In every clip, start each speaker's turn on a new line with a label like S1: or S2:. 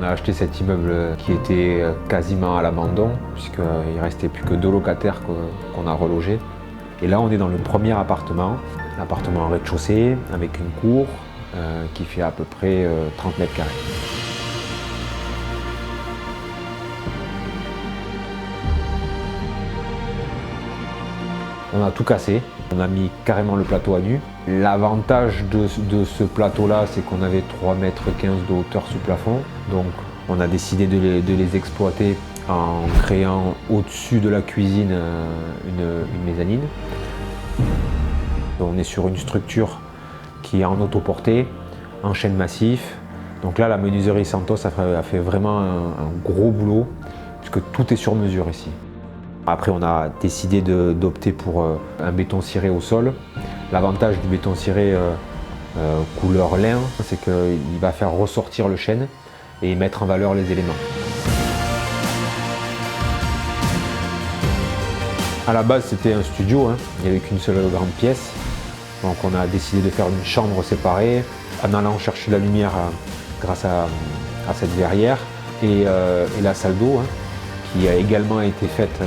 S1: On a acheté cet immeuble qui était quasiment à l'abandon, puisqu'il ne restait plus que 2 locataires qu'on a relogés. Et là, on est dans le premier appartement, l'appartement en rez-de-chaussée, avec une cour qui fait à peu près 30 mètres carrés. On a tout cassé, on a mis carrément le plateau à nu. L'avantage de ce plateau-là, c'est qu'on avait 3,15 mètres de hauteur sous plafond. Donc on a décidé de les exploiter en créant au-dessus de la cuisine une mezzanine. On est sur une structure qui est en autoportée, en chêne massif. Donc là, la menuiserie Santos a fait vraiment un gros boulot, puisque tout est sur mesure ici. Après, on a décidé d'opter pour un béton ciré au sol. L'avantage du béton ciré couleur lin, c'est qu'il va faire ressortir le chêne et mettre en valeur les éléments. À la base, c'était un studio, il n'y avait qu'une seule grande pièce. Donc on a décidé de faire une chambre séparée en allant chercher la lumière grâce à cette verrière et la salle d'eau, qui a également été faite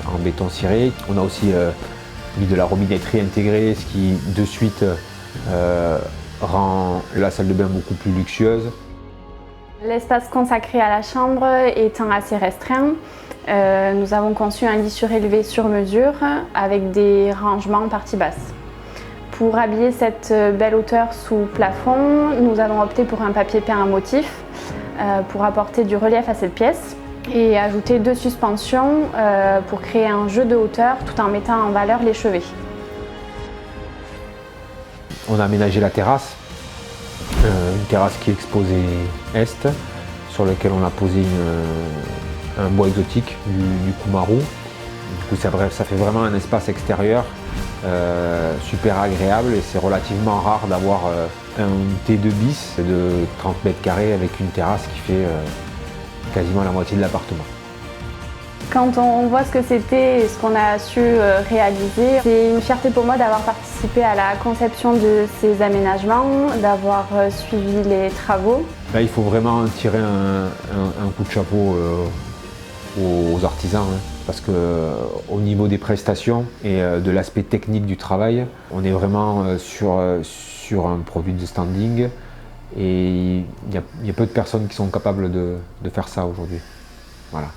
S1: en béton ciré. On a aussi mis de la robinetterie intégrée, ce qui de suite rend la salle de bain beaucoup plus luxueuse.
S2: L'espace consacré à la chambre étant assez restreint, nous avons conçu un lit surélevé sur mesure avec des rangements en partie basse. Pour habiller cette belle hauteur sous plafond, nous avons opté pour un papier peint à motif pour apporter du relief à cette pièce et ajouter 2 suspensions pour créer un jeu de hauteur tout en mettant en valeur les chevets.
S1: On a aménagé la terrasse, une terrasse qui est exposée est, sur laquelle on a posé un bois exotique, du Kumaru. Du coup, ça fait vraiment un espace extérieur super agréable et c'est relativement rare d'avoir un T2 bis de 30 mètres carrés avec une terrasse qui fait quasiment la moitié de l'appartement.
S2: Quand on voit ce que c'était et ce qu'on a su réaliser, c'est une fierté pour moi d'avoir participé à la conception de ces aménagements, d'avoir suivi les travaux.
S1: Là, il faut vraiment tirer un coup de chapeau aux artisans, parce qu'au niveau des prestations et de l'aspect technique du travail, on est vraiment sur un produit de standing et il y a peu de personnes qui sont capables de faire ça aujourd'hui. Voilà.